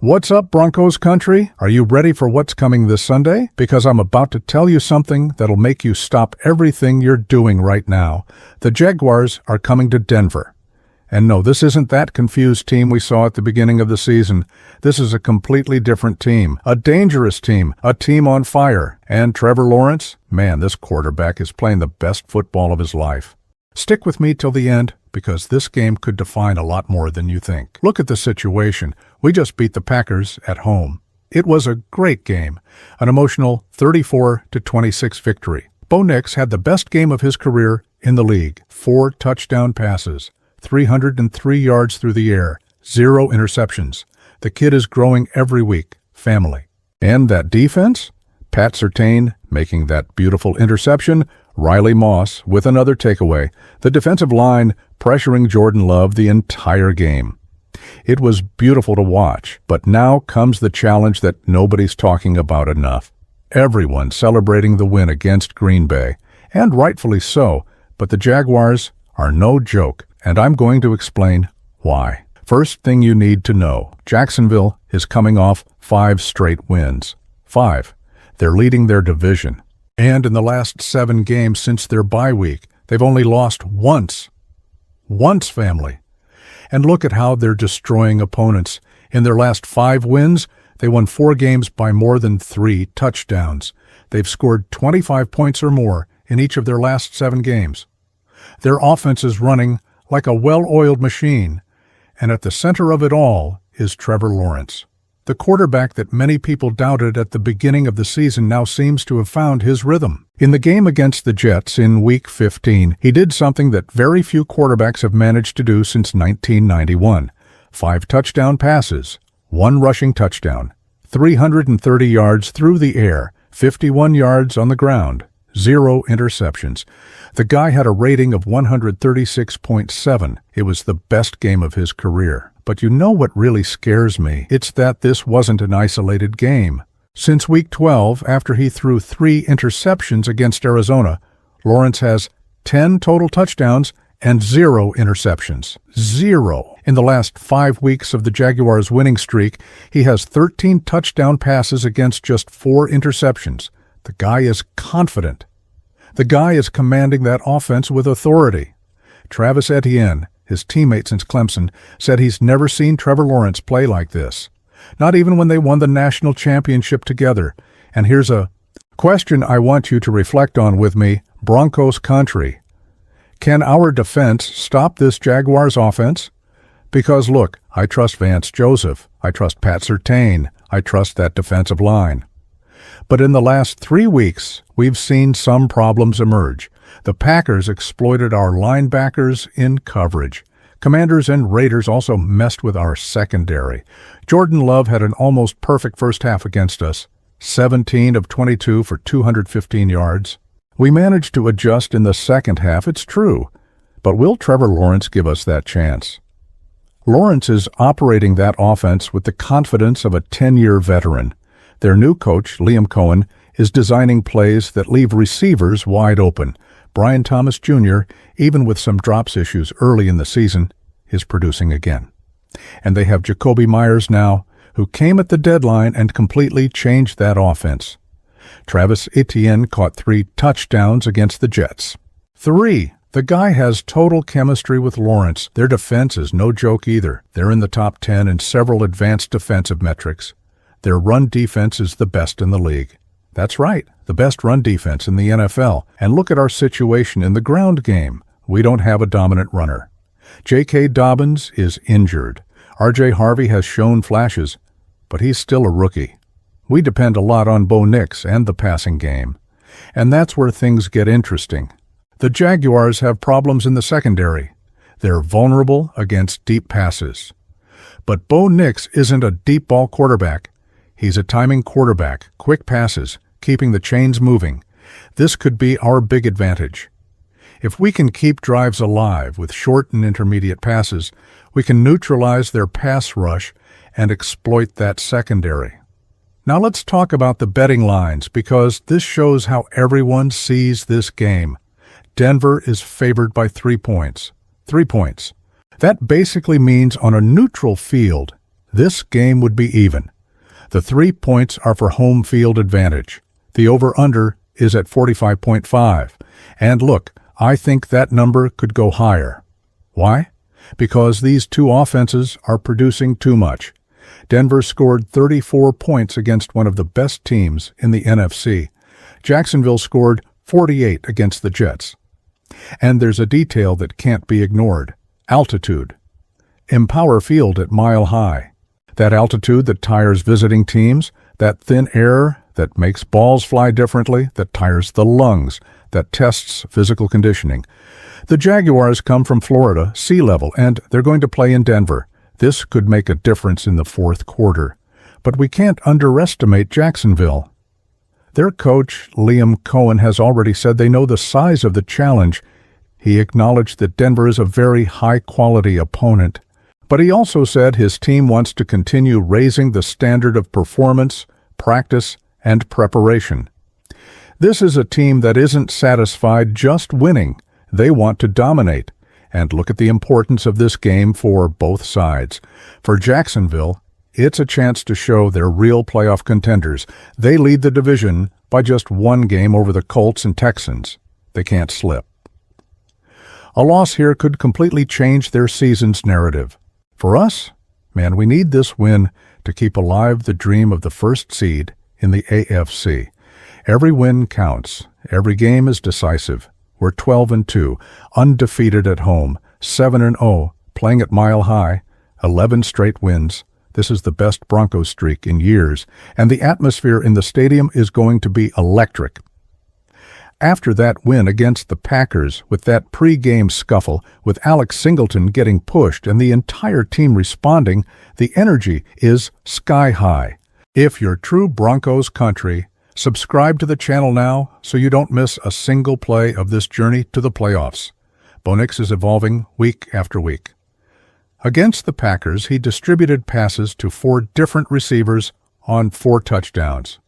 What's up, Broncos country? Are you ready for what's coming this Sunday? Because I'm about to tell you something that'll make you stop everything you're doing right now. The Jaguars are coming to Denver. And no, this isn't that confused team we saw at the beginning of the season. This is a completely different team, a dangerous team, a team on fire. And Trevor Lawrence? Man, this quarterback is playing the best football of his life. Stick with me till the end, because this game could define a lot more than you think. Look at the situation. We just beat the Packers at home. It was a great game, an emotional 34-26 victory. Bo Nix had the best game of his career in the league. 4 touchdown passes, 303 yards through the air, 0 interceptions. The kid is growing every week. Family. And that defense? Pat Surtain making that beautiful interception, Riley Moss with another takeaway, the defensive line pressuring Jordan Love the entire game. It was beautiful to watch, but now comes the challenge that nobody's talking about enough. Everyone celebrating the win against Green Bay, and rightfully so, but the Jaguars are no joke, and I'm going to explain why. First thing you need to know, Jacksonville is coming off 5 straight wins. 5. They're leading their division. And in the last 7 games since their bye week, they've only lost once. Once, family. And look at how they're destroying opponents. In their last 5 wins, they won 4 games by more than 3 touchdowns. They've scored 25 points or more in each of their last 7 games. Their offense is running like a well-oiled machine, and at the center of it all is Trevor Lawrence. The quarterback that many people doubted at the beginning of the season now seems to have found his rhythm. In the game against the Jets in Week 15, he did something that very few quarterbacks have managed to do since 1991. 5 touchdown passes, 1 rushing touchdown, 330 yards through the air, 51 yards on the ground, 0 interceptions. The guy had a rating of 136.7. It was the best game of his career. But you know what really scares me? It's that this wasn't an isolated game. Since Week 12, after he threw 3 interceptions against Arizona, Lawrence has 10 total touchdowns and 0 interceptions. 0. In the last 5 weeks of the Jaguars' winning streak, he has 13 touchdown passes against just 4 interceptions. The guy is confident. The guy is commanding that offense with authority. Travis Etienne, his teammate since Clemson, said he's never seen Trevor Lawrence play like this. Not even when they won the national championship together. And here's a question I want you to reflect on with me, Broncos country. Can our defense stop this Jaguars offense? Because look, I trust Vance Joseph. I trust Pat Surtain. I trust that defensive line. But in the last 3 weeks, we've seen some problems emerge. The Packers exploited our linebackers in coverage. Commanders and Raiders also messed with our secondary. Jordan Love had an almost perfect first half against us, 17 of 22 for 215 yards. We managed to adjust in the second half, it's true. But will Trevor Lawrence give us that chance? Lawrence is operating that offense with the confidence of a 10-year veteran. Their new coach, Liam Cohen, is designing plays that leave receivers wide open. Brian Thomas Jr., even with some drops issues early in the season, is producing again. And they have Jacoby Myers now, who came at the deadline and completely changed that offense. Travis Etienne caught 3 touchdowns against the Jets. 3. The guy has total chemistry with Lawrence. Their defense is no joke either. They're in the top 10 in several advanced defensive metrics. Their run defense is the best in the league. That's right, the best run defense in the NFL. And look at our situation in the ground game. We don't have a dominant runner. J.K. Dobbins is injured. R.J. Harvey has shown flashes, but he's still a rookie. We depend a lot on Bo Nix and the passing game. And that's where things get interesting. The Jaguars have problems in the secondary. They're vulnerable against deep passes. But Bo Nix isn't a deep ball quarterback. He's a timing quarterback, quick passes, keeping the chains moving. This could be our big advantage. If we can keep drives alive with short and intermediate passes, we can neutralize their pass rush and exploit that secondary. Now let's talk about the betting lines, because this shows how everyone sees this game. Denver is favored by 3 points. 3 points. That basically means on a neutral field, this game would be even. The 3 points are for home field advantage. The over-under is at 45.5. And look, I think that number could go higher. Why? Because these two offenses are producing too much. Denver scored 34 points against one of the best teams in the NFC. Jacksonville scored 48 against the Jets. And there's a detail that can't be ignored: altitude. Empower Field at Mile High. That altitude that tires visiting teams, that thin air that makes balls fly differently, that tires the lungs, that tests physical conditioning. The Jaguars come from Florida, sea level, and they're going to play in Denver. This could make a difference in the fourth quarter. But we can't underestimate Jacksonville. Their coach, Liam Cohen, has already said they know the size of the challenge. He acknowledged that Denver is a very high-quality opponent. But he also said his team wants to continue raising the standard of performance, practice, and preparation. This is a team that isn't satisfied just winning. They want to dominate. And look at the importance of this game for both sides. For Jacksonville, it's a chance to show they're real playoff contenders. They lead the division by just one game over the Colts and Texans. They can't slip. A loss here could completely change their season's narrative. For us, man, we need this win to keep alive the dream of the first seed in the AFC. Every win counts. Every game is decisive. We're 12-2, undefeated at home, 7-0, playing at Mile High, 11 straight wins. This is the best Broncos streak in years, and the atmosphere in the stadium is going to be electric. After that win against the Packers, with that pre-game scuffle, with Alex Singleton getting pushed and the entire team responding, the energy is sky high. If you're true Broncos country, subscribe to the channel now so you don't miss a single play of this journey to the playoffs. Bo Nix is evolving week after week. Against the Packers, he distributed passes to 4 different receivers on 4 touchdowns.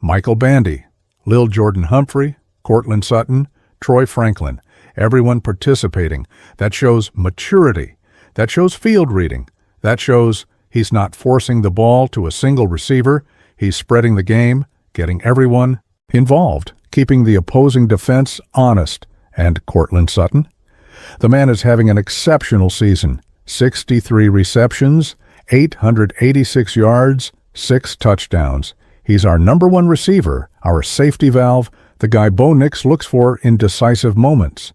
Michael Bandy, Lil Jordan Humphrey, Cortland Sutton, Troy Franklin, everyone participating. That shows maturity. That shows field reading. That shows he's not forcing the ball to a single receiver. He's spreading the game, getting everyone involved, keeping the opposing defense honest. And Cortland Sutton? The man is having an exceptional season. 63 receptions, 886 yards, 6 touchdowns. He's our number 1 receiver, our safety valve, the guy Bo Nix looks for in decisive moments.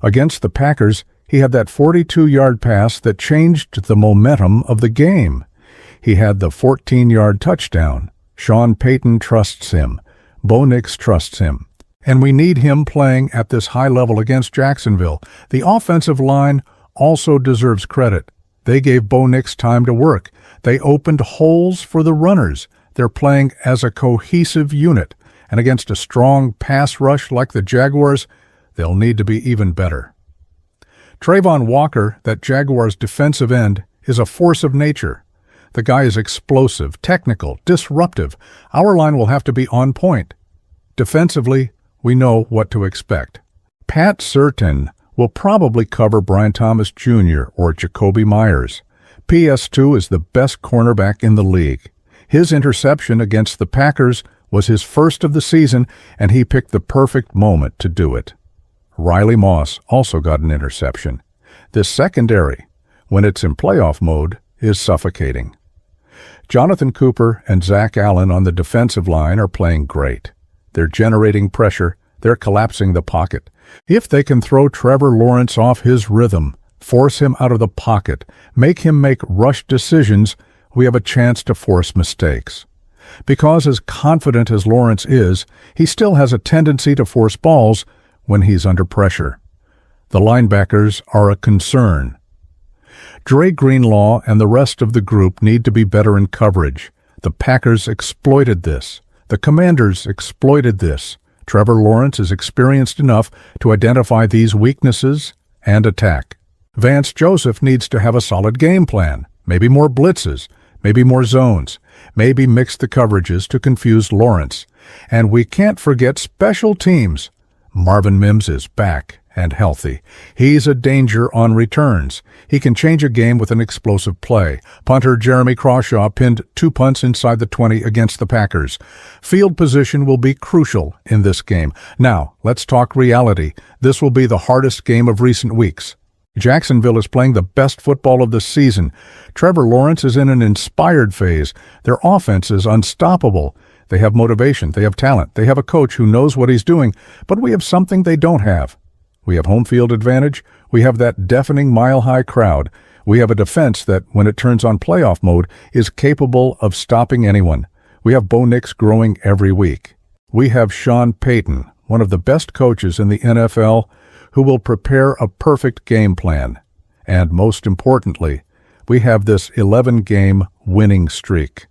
Against the Packers, he had that 42-yard pass that changed the momentum of the game. He had the 14-yard touchdown. Sean Payton trusts him. Bo Nix trusts him. And we need him playing at this high level against Jacksonville. The offensive line also deserves credit. They gave Bo Nix time to work. They opened holes for the runners. They're playing as a cohesive unit. And against a strong pass rush like the Jaguars, they'll need to be even better. Trayvon Walker, that Jaguars defensive end, is a force of nature. The guy is explosive, technical, disruptive. Our line will have to be on point. Defensively, we know what to expect. Pat Surtain will probably cover Brian Thomas Jr. or Jacoby Myers. PS2 is the best cornerback in the league. His interception against the Packers was his first of the season, and he picked the perfect moment to do it. Riley Moss also got an interception. This secondary, when it's in playoff mode, is suffocating. Jonathan Cooper and Zach Allen on the defensive line are playing great. They're generating pressure. They're collapsing the pocket. If they can throw Trevor Lawrence off his rhythm, force him out of the pocket, make him make rush decisions, we have a chance to force mistakes. Because as confident as Lawrence is, he still has a tendency to force balls when he's under pressure. The linebackers are a concern. Dre Greenlaw and the rest of the group need to be better in coverage. The Packers exploited this. The Commanders exploited this. Trevor Lawrence is experienced enough to identify these weaknesses and attack. Vance Joseph needs to have a solid game plan, maybe more blitzes, maybe more zones, maybe mix the coverages to confuse Lawrence. And we can't forget special teams. Marvin Mims is back, and healthy. He's a danger on returns. He can change a game with an explosive play. Punter Jeremy Crawshaw pinned 2 punts inside the 20 against the Packers. Field position will be crucial in this game. Now, let's talk reality. This will be the hardest game of recent weeks. Jacksonville is playing the best football of the season. Trevor Lawrence is in an inspired phase. Their offense is unstoppable. They have motivation. They have talent. They have a coach who knows what he's doing. But we have something they don't have. We have home field advantage. We have that deafening mile-high crowd. We have a defense that, when it turns on playoff mode, is capable of stopping anyone. We have Bo Nix growing every week. We have Sean Payton, one of the best coaches in the NFL, who will prepare a perfect game plan. And most importantly, we have this 11-game winning streak.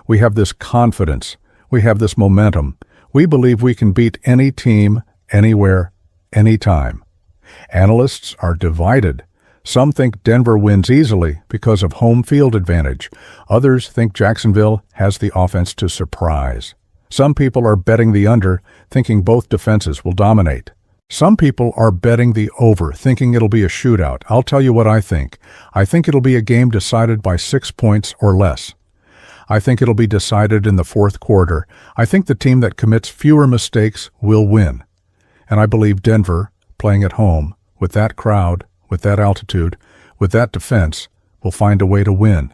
We have this confidence. We have this momentum. We believe we can beat any team, anywhere, anytime. Analysts are divided. Some think Denver wins easily because of home field advantage. Others think Jacksonville has the offense to surprise. Some people are betting the under, thinking both defenses will dominate. Some people are betting the over, thinking it'll be a shootout. I'll tell you what I think. I think it'll be a game decided by 6 points or less. I think it'll be decided in the fourth quarter. I think the team that commits fewer mistakes will win. And I believe Denver, playing at home, with that crowd, with that altitude, with that defense, will find a way to win.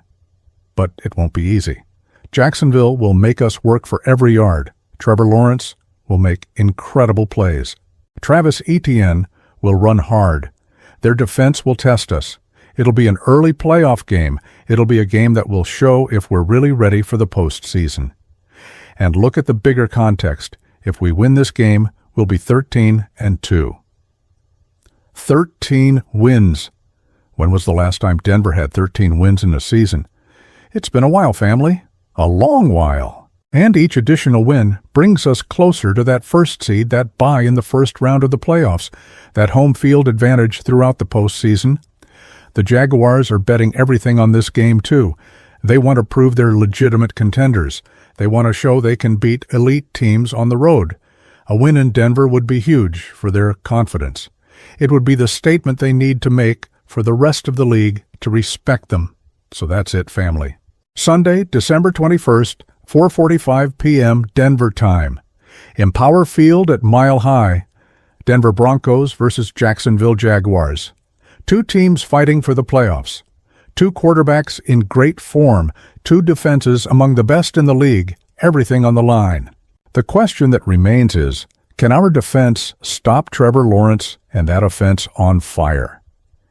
But it won't be easy. Jacksonville will make us work for every yard. Trevor Lawrence will make incredible plays. Travis Etienne will run hard. Their defense will test us. It'll be an early playoff game. It'll be a game that will show if we're really ready for the postseason. And look at the bigger context. If we win this game, we'll be 13-2. 13 wins. When was the last time Denver had 13 wins in a season? It's been a while, family. A long while. And each additional win brings us closer to that first seed, that bye in the first round of the playoffs, that home field advantage throughout the postseason. The Jaguars are betting everything on this game, too. They want to prove they're legitimate contenders. They want to show they can beat elite teams on the road. A win in Denver would be huge for their confidence. It would be the statement they need to make for the rest of the league to respect them. So that's it, family. Sunday, December 21st, 4:45 p.m. Denver time. Empower Field at Mile High. Denver Broncos versus Jacksonville Jaguars. 2 teams fighting for the playoffs. 2 quarterbacks in great form. 2 defenses among the best in the league. Everything on the line. The question that remains is, can our defense stop Trevor Lawrence and that offense on fire?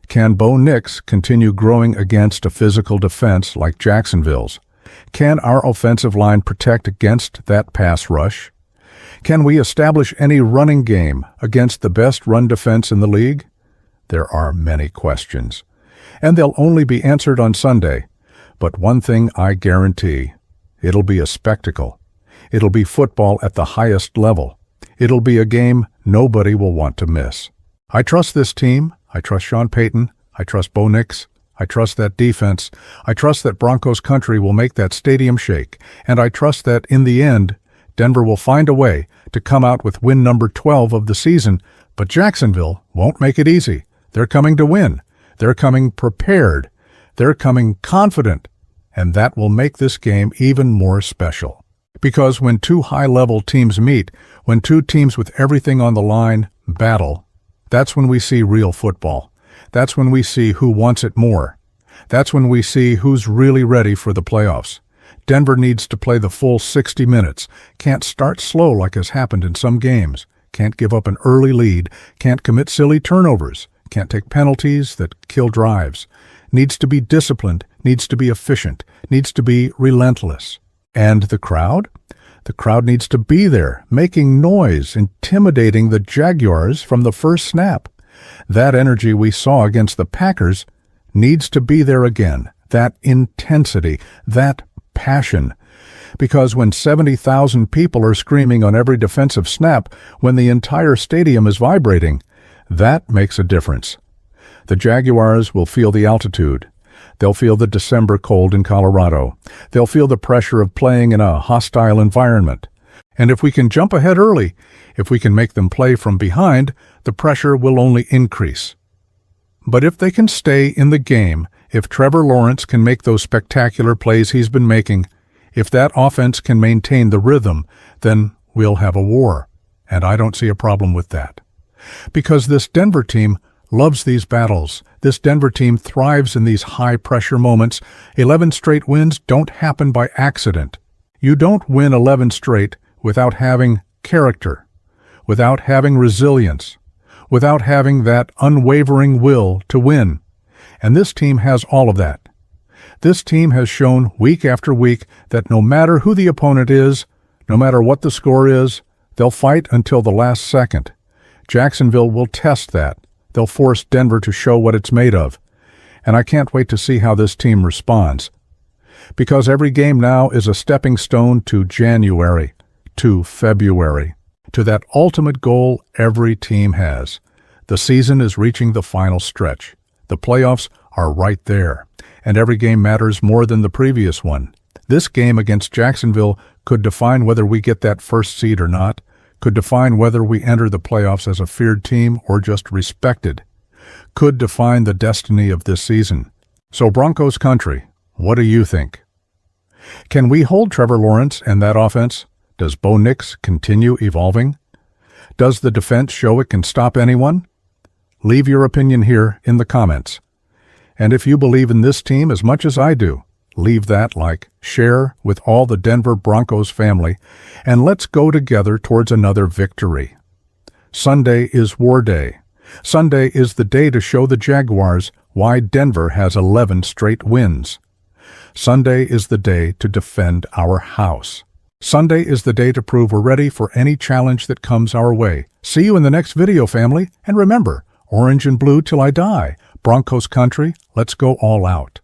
Can Bo Nix continue growing against a physical defense like Jacksonville's? Can our offensive line protect against that pass rush? Can we establish any running game against the best run defense in the league? There are many questions, and they'll only be answered on Sunday. But one thing I guarantee, it'll be a spectacle. It'll be football at the highest level. It'll be a game nobody will want to miss. I trust this team. I trust Sean Payton. I trust Bo Nix. I trust that defense. I trust that Broncos country will make that stadium shake. And I trust that, in the end, Denver will find a way to come out with win number 12 of the season. But Jacksonville won't make it easy. They're coming to win. They're coming prepared. They're coming confident. And that will make this game even more special. Because when 2 high-level teams meet, when 2 teams with everything on the line battle, that's when we see real football. That's when we see who wants it more. That's when we see who's really ready for the playoffs. Denver needs to play the full 60 minutes. Can't start slow like has happened in some games. Can't give up an early lead. Can't commit silly turnovers. Can't take penalties that kill drives. Needs to be disciplined. Needs to be efficient. Needs to be relentless. And the crowd? The crowd needs to be there, making noise, intimidating the Jaguars from the first snap. That energy we saw against the Packers needs to be there again. That intensity, that passion. Because when 70,000 people are screaming on every defensive snap, when the entire stadium is vibrating, that makes a difference. The Jaguars will feel the altitude. They'll feel the December cold in Colorado. They'll feel the pressure of playing in a hostile environment. And if we can jump ahead early, if we can make them play from behind, the pressure will only increase. But if they can stay in the game, if Trevor Lawrence can make those spectacular plays he's been making, if that offense can maintain the rhythm, then we'll have a war. And I don't see a problem with that. Because this Denver team loves these battles. This Denver team thrives in these high-pressure moments. 11 straight wins don't happen by accident. You don't win 11 straight without having character, without having resilience, without having that unwavering will to win. And this team has all of that. This team has shown week after week that no matter who the opponent is, no matter what the score is, they'll fight until the last second. Jacksonville will test that. They'll force Denver to show what it's made of. And I can't wait to see how this team responds. Because every game now is a stepping stone to January, to February, to that ultimate goal every team has. The season is reaching the final stretch. The playoffs are right there, and every game matters more than the previous one. This game against Jacksonville could define whether we get that first seed or not, could define whether we enter the playoffs as a feared team or just respected, could define the destiny of this season. So Broncos country, what do you think? Can we hold Trevor Lawrence and that offense? Does Bo Nix continue evolving? Does the defense show it can stop anyone? Leave your opinion here in the comments. And if you believe in this team as much as I do, leave that like, share with all the Denver Broncos family, and let's go together towards another victory. Sunday is War Day. Sunday is the day to show the Jaguars why Denver has 11 straight wins. Sunday is the day to defend our house. Sunday is the day to prove we're ready for any challenge that comes our way. See you in the next video, family, and remember, orange and blue till I die. Broncos country, let's go all out.